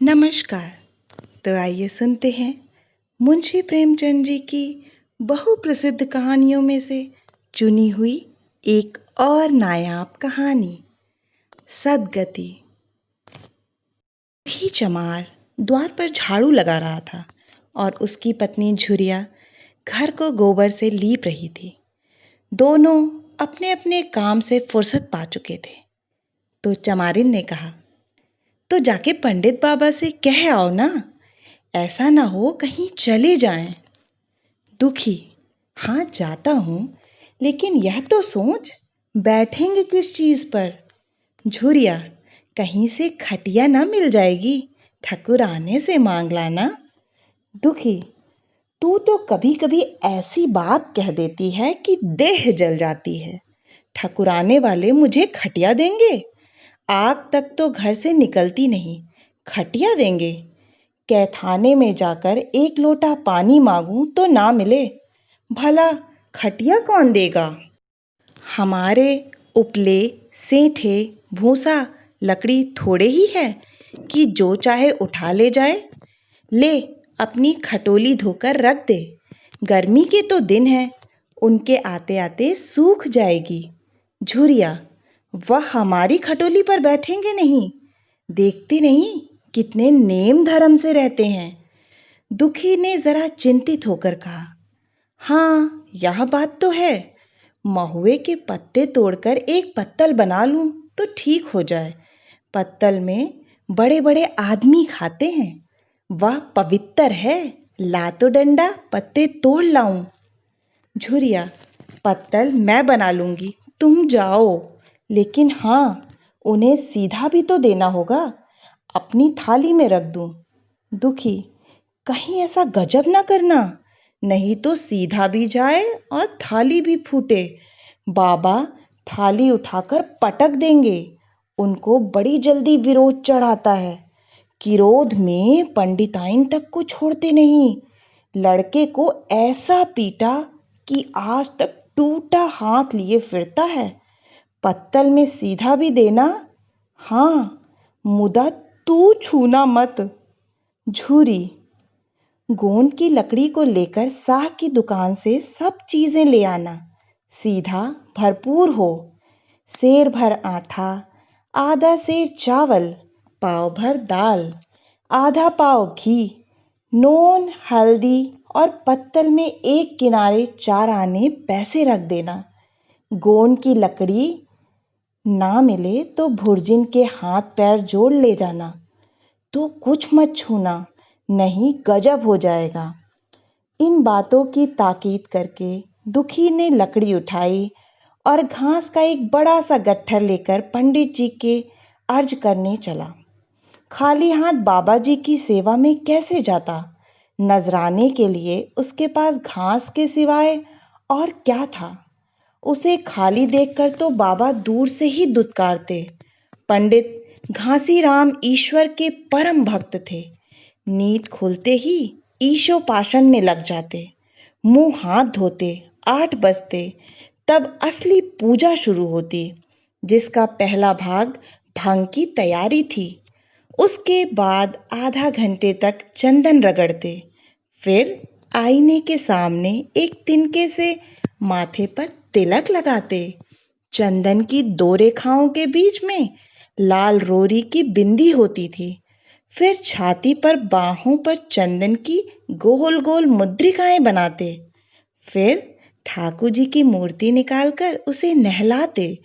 नमस्कार। तो आइए सुनते हैं मुंशी प्रेमचंद जी की बहुप्रसिद्ध कहानियों में से चुनी हुई एक और नायाब कहानी, सदगति। ही चमार द्वार पर झाड़ू लगा रहा था और उसकी पत्नी झुरिया घर को गोबर से लीप रही थी। दोनों अपने अपने काम से फुर्सत पा चुके थे। तो चमारिन ने कहा, तो जाके पंडित बाबा से कह आओ ना, ऐसा ना हो कहीं चले जाएं। दुखी, हाँ जाता हूँ, लेकिन यह तो सोच बैठेंगे किस चीज पर। झुरिया, कहीं से खटिया ना मिल जाएगी, ठकुराने से मांग लाना। दुखी, तू तो कभी कभी ऐसी बात कह देती है कि देह जल जाती है। ठकुराने वाले मुझे खटिया देंगे? आग तक तो घर से निकलती नहीं, खटिया देंगे? कैथाने में जाकर एक लोटा पानी मांगूं तो ना मिले, भला खटिया कौन देगा? हमारे उपले, सेंठे, भूसा, लकड़ी थोड़े ही है कि जो चाहे उठा ले जाए। ले अपनी खटोली धोकर रख दे, गर्मी के तो दिन हैं, उनके आते आते सूख जाएगी। झुरिया, वह हमारी खटोली पर बैठेंगे नहीं, देखते नहीं कितने नेम धर्म से रहते हैं। दुखी ने जरा चिंतित होकर कहा, हाँ यह बात तो है, महुए के पत्ते तोड़कर एक पत्तल बना लूं तो ठीक हो जाए। पत्तल में बड़े बड़े आदमी खाते हैं, वह पवित्र है, ला तो डंडा पत्ते तोड़ लाऊं। झुरिया, पत्तल मैं बना लूंगी, तुम जाओ, लेकिन हाँ उन्हें सीधा भी तो देना होगा, अपनी थाली में रख दूं। दुखी, कहीं ऐसा गजब ना करना, नहीं तो सीधा भी जाए और थाली भी फूटे। बाबा थाली उठाकर पटक देंगे, उनको बड़ी जल्दी विरोध चढ़ाता है। किरोध में पंडिताइन तक को छोड़ते नहीं। लड़के को ऐसा पीटा कि आज तक टूटा हाथ लिए फिरता है। पत्तल में सीधा भी देना, हाँ मुदा तू छूना मत। झूरी, गोंद की लकड़ी को लेकर साह की दुकान से सब चीजें ले आना, सीधा भरपूर हो। सेर भर आटा, आधा सेर चावल, पाव भर दाल, आधा पाव घी, नून, हल्दी और पत्तल में एक किनारे 4 आने पैसे रख देना। गोंद की लकड़ी ना मिले तो भुर्जिन के हाथ पैर जोड़ ले जाना। तो कुछ मत छूना, नहीं गजब हो जाएगा। इन बातों की ताकीद करके दुखी ने लकड़ी उठाई और घास का एक बड़ा सा गट्ठर लेकर पंडित जी के अर्ज करने चला। खाली हाथ बाबा जी की सेवा में कैसे जाता? नजराने के लिए उसके पास घास के सिवाय और क्या था? उसे खाली देखकर तो बाबा दूर से ही दुत्कारते। पंडित घासीराम ईश्वर के परम भक्त थे। नींद खुलते ही ईशोपासन में लग जाते, मुंह हाथ धोते, 8 बजते, तब असली पूजा शुरू होती, जिसका पहला भाग भंग की तैयारी थी। उसके बाद आधा घंटे तक चंदन रगड़ते, फिर आईने के सामने एक तिनके से माथे पर तिलक लगाते। चंदन की 2 रेखाओं के बीच में लाल रोरी की बिंदी होती थी। फिर छाती पर बाहों पर चंदन की गोल गोल मुद्रिकाएं बनाते। फिर ठाकुर जी की मूर्ति निकालकर उसे नहलाते,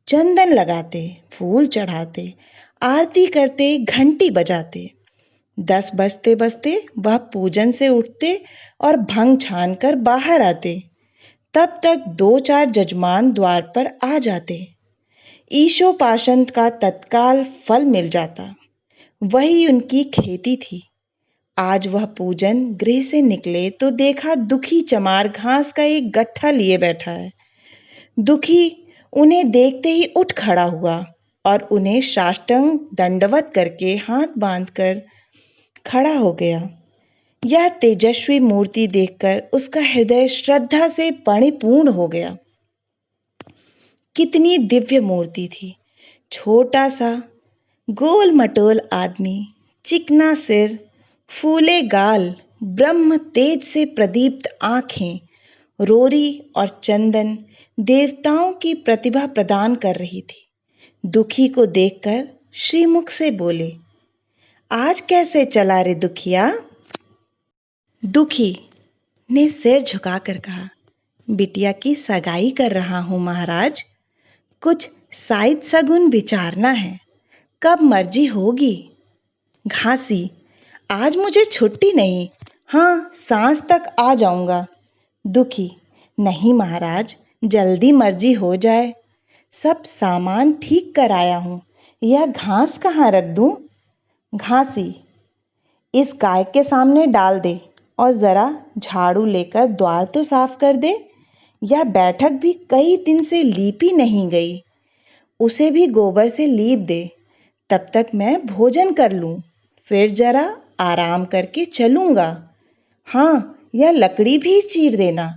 चंदन लगाते, फूल चढ़ाते, आरती करते, घंटी बजाते। 10 बजते बजते वह पूजन से उठते और भंग छान कर बाहर आते। तब तक 2-4 जजमान द्वार पर आ जाते। ईशोपासन का तत्काल फल मिल जाता। वही उनकी खेती थी। आज वह पूजन गृह से निकले तो देखा दुखी चमार घास का एक गट्ठा लिए बैठा है। दुखी उन्हें देखते ही उठ खड़ा हुआ और उन्हें साष्टांग दंडवत करके हाथ बांधकर खड़ा हो गया। यह तेजस्वी मूर्ति देखकर उसका हृदय श्रद्धा से परिपूर्ण हो गया। कितनी दिव्य मूर्ति थी! छोटा सा गोल मटोल आदमी, चिकना सिर, फूले गाल, ब्रह्म तेज से प्रदीप्त आंखें, रोरी और चंदन देवताओं की प्रतिभा प्रदान कर रही थी। दुखी को देखकर श्रीमुख से बोले, आज कैसे चला रे दुखिया? दुखी ने सिर झुकाकर कहा, बिटिया की सगाई कर रहा हूं महाराज। कुछ साइद सगुन विचारना है, कब मर्जी होगी। घासी, आज मुझे छुट्टी नहीं, हाँ सांझ तक आ जाऊंगा। दुखी, नहीं महाराज, जल्दी मर्जी हो जाए। सब सामान ठीक कर आया हूं, यह घास कहाँ रख दूं? घासी, इस गाय के सामने डाल दे और जरा झाड़ू लेकर द्वार तो साफ कर दे। यह बैठक भी कई दिन से लीपी नहीं गई, उसे भी गोबर से लीप दे। तब तक मैं भोजन कर लूं, फिर जरा आराम करके चलूंगा। हाँ, यह लकड़ी भी चीर देना।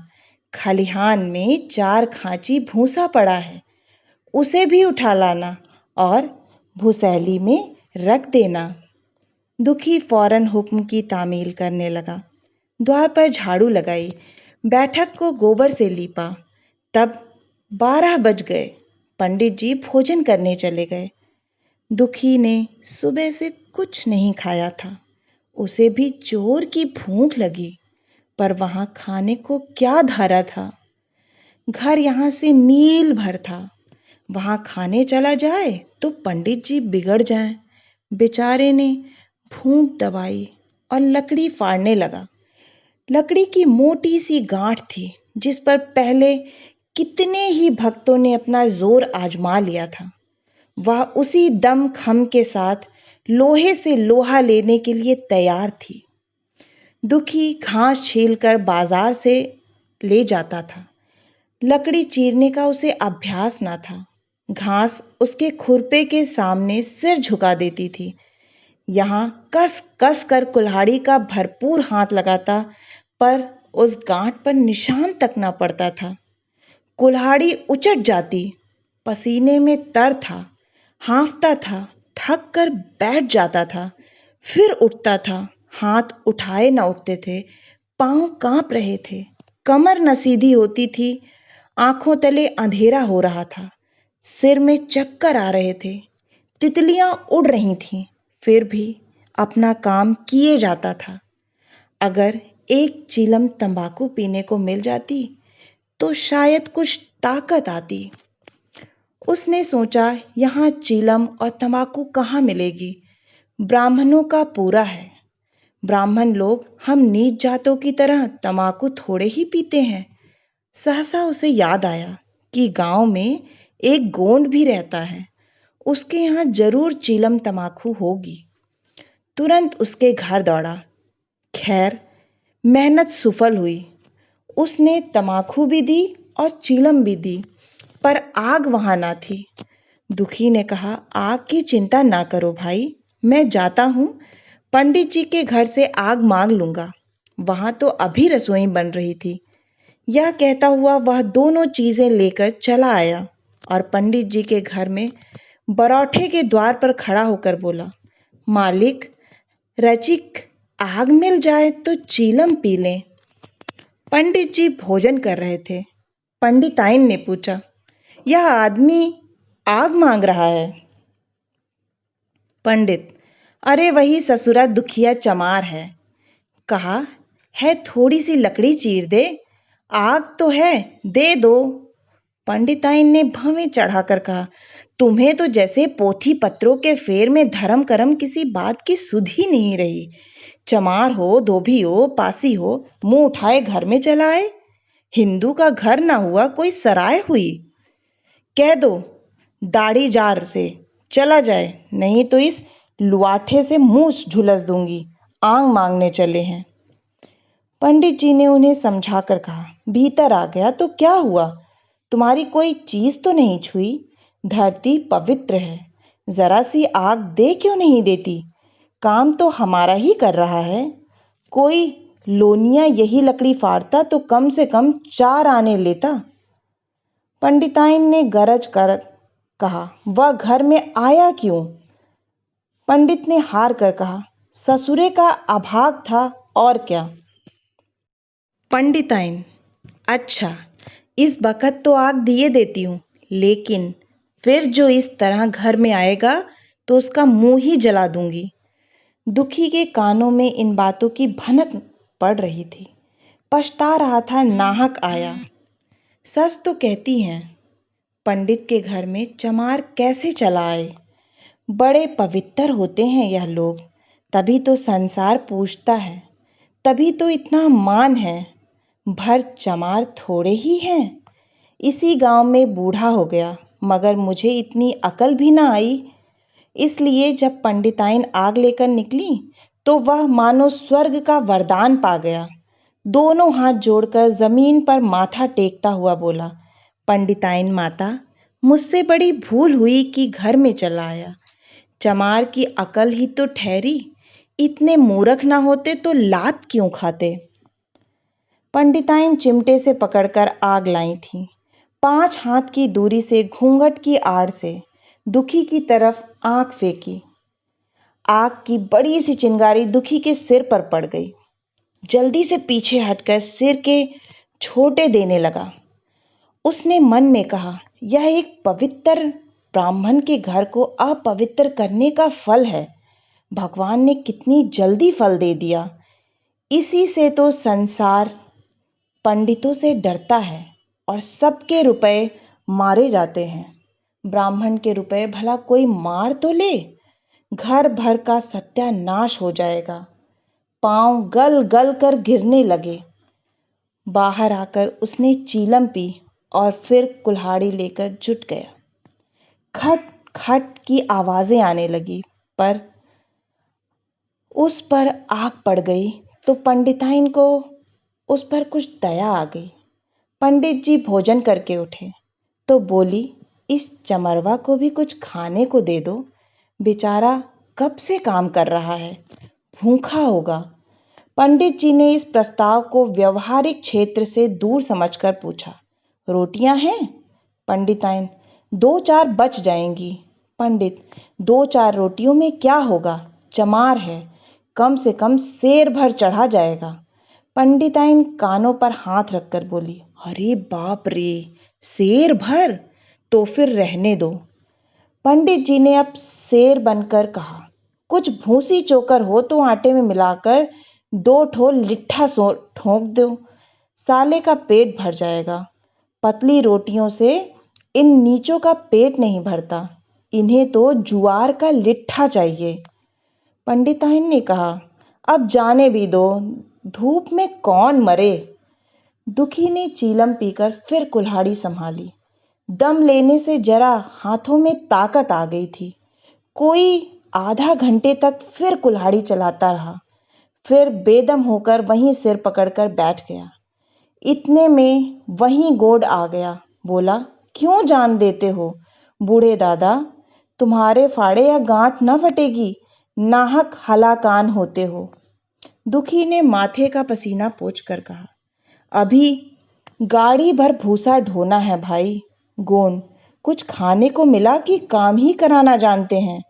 खलिहान में 4 खांची भूसा पड़ा है, उसे भी उठा लाना और भुसैली में रख देना। दुखी फौरन हुक्म की तामील करने लगा। द्वार पर झाड़ू लगाई, बैठक को गोबर से लीपा। तब 12 बज गए। पंडित जी भोजन करने चले गए। दुखी ने सुबह से कुछ नहीं खाया था, उसे भी जोर की भूख लगी, पर वहां खाने को क्या धारा था। घर यहाँ से मील भर था, वहां खाने चला जाए तो पंडित जी बिगड़ जाएं। बेचारे ने भूख दबाई और लकड़ी फाड़ने लगा। लकड़ी की मोटी सी गांठ थी, जिस पर पहले कितने ही भक्तों ने अपना जोर आजमा लिया था। वह उसी दम खम के साथ लोहे से लोहा लेने के लिए तैयार थी। दुखी घास छीलकर बाजार से ले जाता था। लकड़ी चीरने का उसे अभ्यास न था। घास उसके खुरपे के सामने सिर झुका देती थी। यहाँ कस कस कर कुल्हाड़ी का भरपूर हाथ लगाता, पर उस गांठ पर निशान तक न पड़ता था। कुल्हाड़ी उचट जाती, पसीने में तर था, हाँफता था, थक कर बैठ जाता था, फिर उठता था। हाथ उठाए न उठते थे, पांव कांप रहे थे, कमर न सीधी होती थी, आंखों तले अंधेरा हो रहा था, सिर में चक्कर आ रहे थे, तितलियां उड़ रही थीं, फिर भी अपना काम किए जाता था। अगर एक चिलम तंबाकू पीने को मिल जाती तो शायद कुछ ताकत आती। उसने सोचा, यहाँ चीलम और तंबाकू कहाँ मिलेगी? ब्राह्मणों का पूरा है। ब्राह्मण लोग हम नीच जातों की तरह तंबाकू थोड़े ही पीते हैं। सहसा उसे याद आया कि गांव में एक गोंड भी रहता है, उसके यहाँ जरूर चीलम तंबाकू होगी। तुरंत उसके घर दौड़ा। खैर, मेहनत सफल हुई। उसने तंबाकू भी दी और चीलम भी दी, पर आग वहां ना थी। दुखी ने कहा, आग की चिंता ना करो भाई, मैं जाता हूं, पंडित जी के घर से आग मांग लूंगा, वहां तो अभी रसोई बन रही थी। यह कहता हुआ वह दोनों चीजें लेकर चला आया और पंडित जी के घर में बरौठे के द्वार पर खड़ा होकर बोला, मालिक, रचिक आग मिल जाए तो चीलम पी लें। पंडित जी भोजन कर रहे थे। पंडिताइन ने पूछा, यह आदमी आग मांग रहा है? पंडित, अरे वही ससुरा दुखिया चमार है। कहा है थोड़ी सी लकड़ी चीर दे, आग तो है, दे दो। पंडिताइन ने भवें चढ़ाकर कहा, तुम्हें तो जैसे पोथी पत्रों के फेर में धर्म कर्म किसी बात की सुध ही नहीं रही। चमार हो, धोबी हो, पासी हो, मुंह उठाए घर में चला आए। हिंदू का घर ना हुआ कोई सराय हुई। कह दो दाढ़ी जार से चला जाए, नहीं तो इस लुआठे से मुंह झुलस दूंगी। आंग मांगने चले हैं। पंडित जी ने उन्हें समझाकर कहा, भीतर आ गया तो क्या हुआ, तुम्हारी कोई चीज तो नहीं छुई। धरती पवित्र है, जरा सी आग दे क्यों नहीं देती? काम तो हमारा ही कर रहा है। कोई लोनिया यही लकड़ी फाड़ता तो कम से कम 4 आने लेता। पंडिताइन ने गरज कर कहा, वह घर में आया क्यों? पंडित ने हार कर कहा, ससुरे का अभाग था और क्या। पंडिताइन, अच्छा, इस बखत तो आग दिए देती हूँ, लेकिन फिर जो इस तरह घर में आएगा तो उसका मुंह ही जला दूंगी। दुखी के कानों में इन बातों की भनक पड़ रही थी। पछता रहा था नाहक आया। सच तो कहती हैं, पंडित के घर में चमार कैसे चला आए। बड़े पवित्र होते हैं यह लोग, तभी तो संसार पूछता है, तभी तो इतना मान है। भर चमार थोड़े ही हैं। इसी गांव में बूढ़ा हो गया, मगर मुझे इतनी अकल भी ना आई। इसलिए जब पंडिताइन आग लेकर निकली तो वह मानो स्वर्ग का वरदान पा गया। दोनों हाथ जोड़कर जमीन पर माथा टेकता हुआ बोला, पंडिताइन माता, मुझसे बड़ी भूल हुई कि घर में चला आया। चमार की अकल ही तो ठहरी, इतने मूर्ख ना होते तो लात क्यों खाते। पंडिताइन चिमटे से पकड़कर आग लाई थी। 5 हाथ की दूरी से घूंघट की आड़ से दुखी की तरफ आंख फेंकी। आग की बड़ी सी चिंगारी दुखी के सिर पर पड़ गई। जल्दी से पीछे हटकर सिर के छोटे देने लगा। उसने मन में कहा, यह एक पवित्र ब्राह्मण के घर को अपवित्र करने का फल है। भगवान ने कितनी जल्दी फल दे दिया। इसी से तो संसार पंडितों से डरता है और सबके रुपए मारे जाते हैं। ब्राह्मण के रुपए भला कोई मार तो ले, घर भर का सत्यानाश हो जाएगा। पांव गल गल कर गिरने लगे। बाहर आकर उसने चीलम पी और फिर कुल्हाड़ी लेकर जुट गया। खट खट की आवाजें आने लगी, पर उस पर आग पड़ गई तो पंडिताइन को उस पर कुछ दया आ गई। पंडित जी भोजन करके उठे तो बोली, इस चमरवा को भी कुछ खाने को दे दो। बेचारा कब से काम कर रहा है, भूखा होगा। पंडित जी ने इस प्रस्ताव को व्यवहारिक क्षेत्र से दूर समझकर पूछा, रोटियां हैं? पंडिताइन, 2-4 बच जाएंगी। पंडित, 2-4 रोटियों में क्या होगा, चमार है, कम से कम सेर भर चढ़ा जाएगा। पंडिताइन कानों पर हाथ रखकर बोली, अरे बाप रे, सेर भर? तो फिर रहने दो। पंडित जी ने अब शेर बनकर कहा, कुछ भूसी चोकर हो तो आटे में मिलाकर 2 ठो लिट्ठा ठोक दो, साले का पेट भर जाएगा। पतली रोटियों से इन नीचों का पेट नहीं भरता, इन्हें तो जुआर का लिट्ठा चाहिए। पंडिताइन ने कहा, अब जाने भी दो, धूप में कौन मरे। दुखी ने चीलम पीकर फिर कुल्हाड़ी संभाली। दम लेने से जरा हाथों में ताकत आ गई थी। कोई आधा घंटे तक फिर कुल्हाड़ी चलाता रहा, फिर बेदम होकर वहीं सिर पकड़कर बैठ गया। इतने में वहीं गोड आ गया। बोला, क्यों जान देते हो बूढ़े दादा, तुम्हारे फाड़े या गांठ न फटेगी, नाहक हलाकान होते हो। दुखी ने माथे का पसीना पोंछकर कहा, अभी गाड़ी भर भूसा ढोना है भाई। गोंड, कुछ खाने को मिला कि काम ही कराना जानते हैं,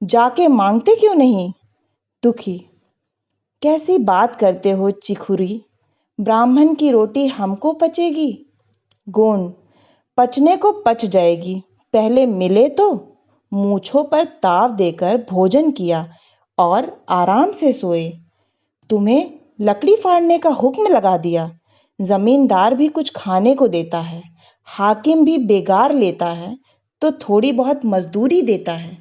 जाके मांगते क्यों नहीं। दुखी, कैसी बात करते हो चिखुरी, ब्राह्मण की रोटी हमको पचेगी। गोंड, पचने को पच जाएगी, पहले मिले तो। मूछों पर ताव देकर भोजन किया और आराम से सोए। तुम्हें लकड़ी फाड़ने का हुक्म लगा दिया। जमींदार भी कुछ खाने को देता है, हाकिम भी बेगार लेता है तो थोड़ी बहुत मजदूरी देता है।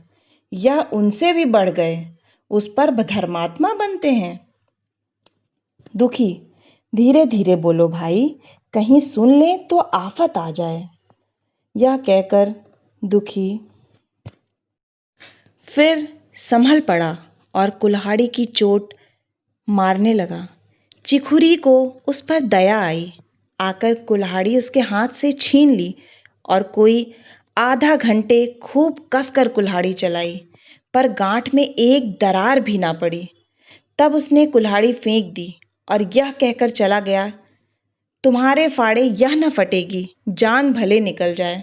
यह उनसे भी बढ़ गए, उस पर धर्मात्मा बनते हैं। दुखी, धीरे धीरे बोलो भाई, कहीं सुन ले तो आफत आ जाए। यह कहकर दुखी फिर संभल पड़ा और कुल्हाड़ी की चोट मारने लगा। चिखुरी को उस पर दया आई, आकर कुल्हाड़ी उसके हाथ से छीन ली और कोई आधा घंटे खूब कसकर कुल्हाड़ी चलाई, पर गांठ में एक दरार भी ना पड़ी। तब उसने कुल्हाड़ी फेंक दी और यह कहकर चला गया, तुम्हारे फाड़े यह न फटेगी, जान भले निकल जाए।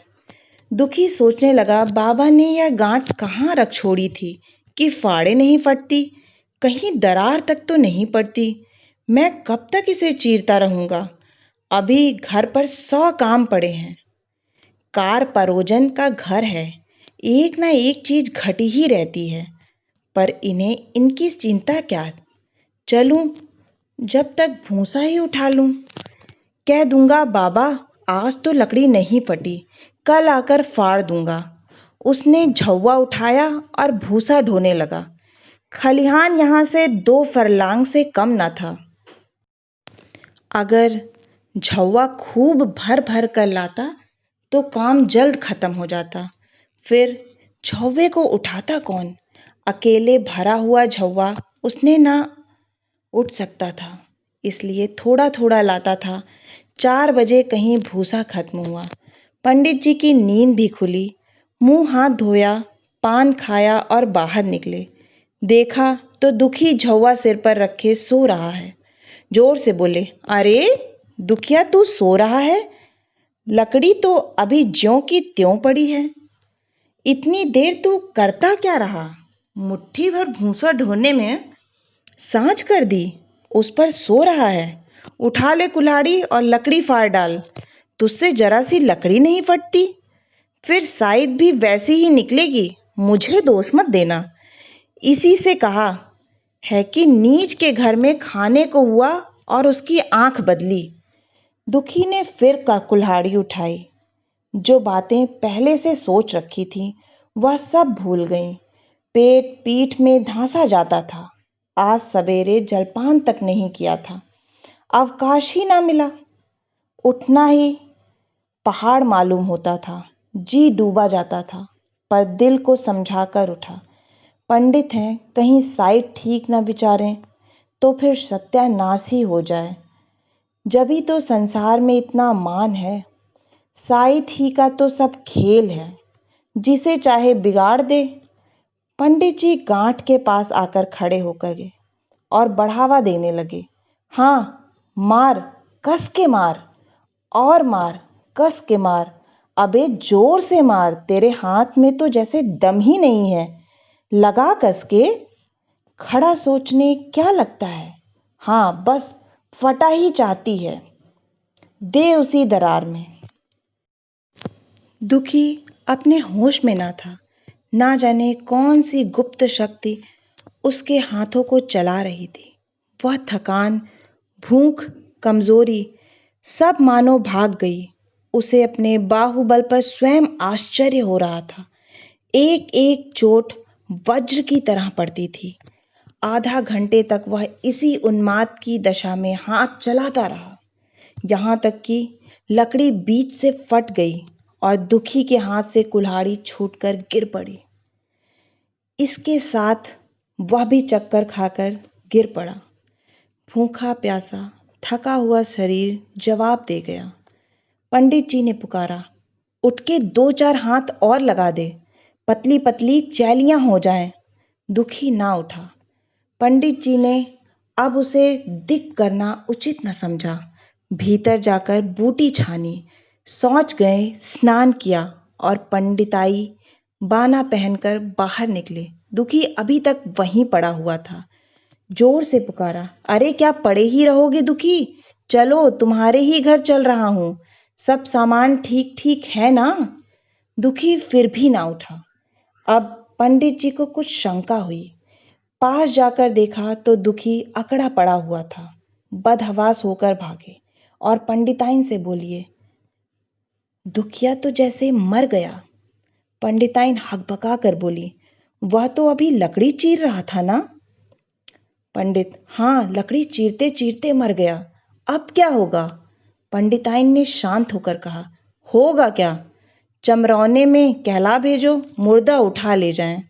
दुखी सोचने लगा, बाबा ने यह गांठ कहाँ रख छोड़ी थी कि फाड़े नहीं फटती। कहीं दरार तक तो नहीं पड़ती। मैं कब तक इसे चीरता रहूंगा? अभी घर पर 100 काम पड़े हैं। कार परोजन का घर है, एक ना एक चीज घटी ही रहती है। पर इन्हें इनकी चिंता क्या? चलूं, जब तक भूसा ही उठा लूं। कह दूंगा, बाबा आज तो लकड़ी नहीं फटी, कल आकर फाड़ दूंगा। उसने झौवा उठाया और भूसा ढोने लगा। खलिहान यहाँ से 2 फरलांग से कम न था। अगर झौवा खूब भर भर कर लाता तो काम जल्द खत्म हो जाता। फिर झौवे को उठाता कौन? अकेले भरा हुआ झौवा उसने ना उठ सकता था, इसलिए थोड़ा थोड़ा लाता था। 4 बजे कहीं भूसा खत्म हुआ। पंडित जी की नींद भी खुली। मुंह हाथ धोया, पान खाया और बाहर निकले। देखा तो दुखी झौवा सिर पर रखे सो रहा है। जोर से बोले, अरे दुखिया, तू सो रहा है? लकड़ी तो अभी ज्यों की त्यों पड़ी है। इतनी देर तू करता क्या रहा? मुट्ठी भर भूसा ढोने में सांझ कर दी, उस पर सो रहा है। उठा ले कुल्हाड़ी और लकड़ी फाड़ डाल। तुझसे जरा सी लकड़ी नहीं फटती, फिर साइद भी वैसी ही निकलेगी। मुझे दोष मत देना। इसी से कहा है कि नीच के घर में खाने को हुआ और उसकी आंख बदली। दुखी ने फिर का कुल्हाड़ी उठाई। जो बातें पहले से सोच रखी थी वह सब भूल गई। पेट पीठ में धंसा जाता था। आज सवेरे जलपान तक नहीं किया था। अवकाश ही ना मिला। उठना ही पहाड़ मालूम होता था। जी डूबा जाता था, पर दिल को समझा कर उठा। पंडित हैं, कहीं साइड ठीक न विचारें तो फिर सत्यानाश ही हो जाए। जभी तो संसार में इतना मान है। साइड ही का तो सब खेल है, जिसे चाहे बिगाड़ दे। पंडित जी गांठ के पास आकर खड़े होकर गए और बढ़ावा देने लगे। हाँ, मार, कस के मार, और मार, कस के मार। अबे जोर से मार, तेरे हाथ में तो जैसे दम ही नहीं है। लगा कस के। खड़ा सोचने क्या लगता है? हाँ, बस फटा ही चाहती है, दे उसी दरार में। दुखी अपने होश में ना था। ना जाने कौन सी गुप्त शक्ति उसके हाथों को चला रही थी। वह थकान, भूख, कमजोरी सब मानो भाग गई। उसे अपने बाहुबल पर स्वयं आश्चर्य हो रहा था। एक एक चोट वज्र की तरह पड़ती थी। आधा घंटे तक वह इसी उन्माद की दशा में हाथ चलाता रहा, यहाँ तक कि लकड़ी बीच से फट गई और दुखी के हाथ से कुल्हाड़ी छूटकर गिर पड़ी। इसके साथ वह भी चक्कर खाकर गिर पड़ा। भूखा प्यासा थका हुआ शरीर जवाब दे गया। पंडित जी ने पुकारा, उठ के 2-4 हाथ और लगा दे, पतली पतली चैलियां हो जाएं। दुखी ना उठा। पंडित जी ने अब उसे दिक करना उचित न समझा। भीतर जाकर बूटी छानी, शौच गए, स्नान किया और पंडिताई बाना पहनकर बाहर निकले। दुखी अभी तक वहीं पड़ा हुआ था। जोर से पुकारा, अरे क्या पड़े ही रहोगे दुखी? चलो, तुम्हारे ही घर चल रहा हूं। सब सामान ठीक ठीक है ना? दुखी फिर भी ना उठा। अब पंडित जी को कुछ शंका हुई। पास जाकर देखा तो दुखी अकड़ा पड़ा हुआ था। बदहवास होकर भागे और पंडिताइन से बोलिए, दुखिया तो जैसे मर गया। पंडिताइन हकबका कर बोली, वह तो अभी लकड़ी चीर रहा था ना? पंडित, हाँ, लकड़ी चीरते चीरते मर गया। अब क्या होगा? पंडिताइन ने शांत होकर कहा, होगा क्या? चमरौने में कहला भेजो, मुर्दा उठा ले जाएं।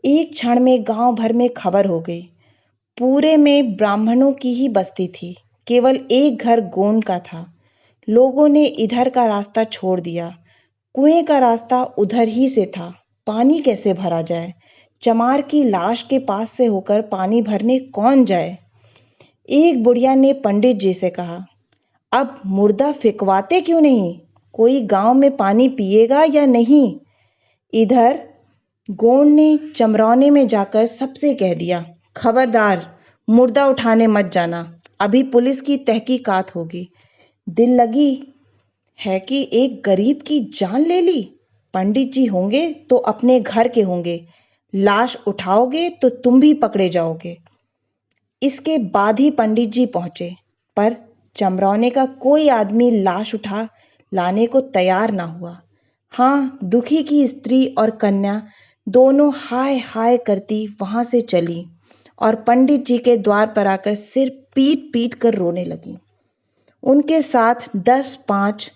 एक क्षण में गांव भर में खबर हो गई। पूरे में ब्राह्मणों की ही बस्ती थी। केवल एक घर गोंड का था। लोगों ने इधर का रास्ता छोड़ दिया। कुएं का रास्ता उधर ही से था। पानी कैसे भरा जाए? चमार की लाश के पास से होकर पानी भरने कौन जाए? एक बुढ़िया ने पंडित जी से कहा, अब मुर्दा फेंकवाते क्यों नहीं? कोई गांव में पानी पिएगा या नहीं? इधर गोंड ने चमरौने में जाकर सबसे कह दिया, खबरदार, मुर्दा उठाने मत जाना, अभी पुलिस की तहकीकात होगी। दिल लगी है कि एक गरीब की जान ले ली। पंडित जी होंगे तो अपने घर के होंगे, लाश उठाओगे तो तुम भी पकड़े जाओगे। इसके बाद ही पंडित जी पहुंचे, पर चमरौने का कोई आदमी लाश उठा लाने को तैयार ना हुआ। हाँ, दुखी की स्त्री और कन्या दोनों हाय हाय करती वहां से चली और पंडित जी के द्वार पर आकर सिर पीट पीट कर रोने लगी। उनके साथ 10-5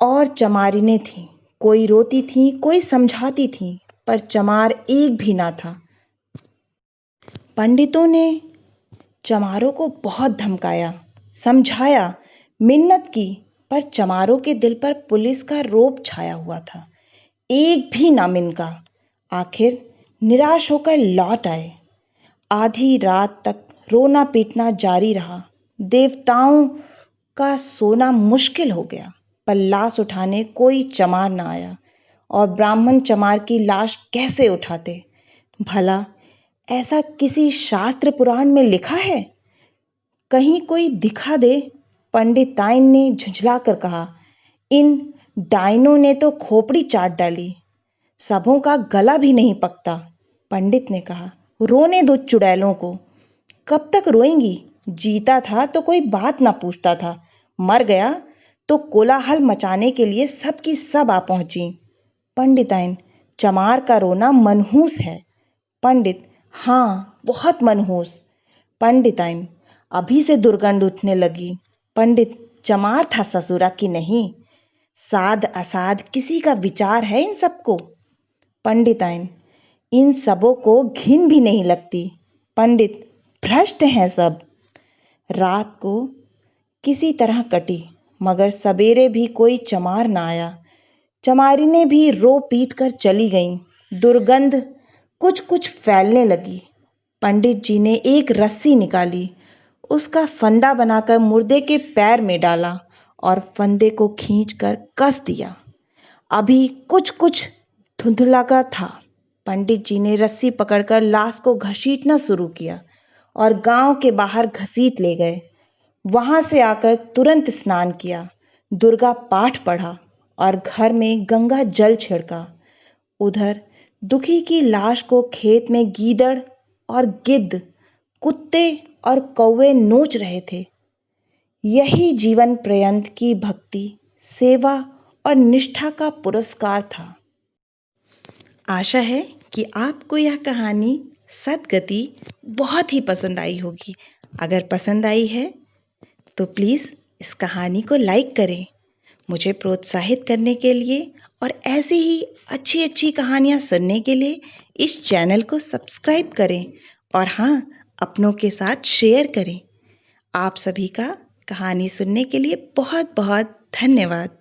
और चमारिनें थीं। कोई रोती थी, कोई समझाती थी, पर चमार एक भी ना था। पंडितों ने चमारों को बहुत धमकाया, समझाया, मिन्नत की, पर चमारों के दिल पर पुलिस का रोब छाया हुआ था। एक भी ना मिनका। आखिर निराश होकर लौट आए। आधी रात तक रोना पीटना जारी रहा। देवताओं का सोना मुश्किल हो गया, पर लाश उठाने कोई चमार ना आया। और ब्राह्मण चमार की लाश कैसे उठाते? भला ऐसा किसी शास्त्र पुराण में लिखा है? कहीं कोई दिखा दे। पंडिताइन ने झुंझला कर कहा, इन डाइनों ने तो खोपड़ी चाट डाली, सबों का गला भी नहीं पकता। पंडित ने कहा, रोने दो चुड़ैलों को, कब तक रोएंगी? जीता था तो कोई बात ना पूछता था, मर गया तो कोलाहल मचाने के लिए सबकी सब आ पहुंची। पंडिताइन, चमार का रोना मनहूस है। पंडित, हाँ, बहुत मनहूस। पंडिताइन, अभी से दुर्गंध उठने लगी। पंडित, चमार था ससुरा कि नहीं? साध असाध किसी का विचार है इन सबको? पंडिताइन, इन सबों को घिन भी नहीं लगती। पंडित, भ्रष्ट हैं सब। रात को किसी तरह कटी, मगर सवेरे भी कोई चमार ना आया। चमारिनें भी रो पीट कर चली गईं। दुर्गंध कुछ कुछ फैलने लगी। पंडित जी ने एक रस्सी निकाली, उसका फंदा बनाकर मुर्दे के पैर में डाला और फंदे को खींचकर कस दिया। अभी कुछ कुछ धुंधला का था। पंडित जी ने रस्सी पकड़कर लाश को घसीटना शुरू किया और गांव के बाहर घसीट ले गए। वहां से आकर तुरंत स्नान किया, दुर्गा पाठ पढ़ा और घर में गंगा जल छिड़का। उधर दुखी की लाश को खेत में गीदड़ और गिद्ध, कुत्ते और कौवे नोच रहे थे। यही जीवन पर्यंत की भक्ति, सेवा और निष्ठा का पुरस्कार था। आशा है कि आपको यह कहानी सदगति बहुत ही पसंद आई होगी। अगर पसंद आई है तो प्लीज़ इस कहानी को लाइक करें, मुझे प्रोत्साहित करने के लिए, और ऐसी ही अच्छी अच्छी कहानियाँ सुनने के लिए इस चैनल को सब्सक्राइब करें और हाँ, अपनों के साथ शेयर करें। आप सभी का कहानी सुनने के लिए बहुत बहुत धन्यवाद।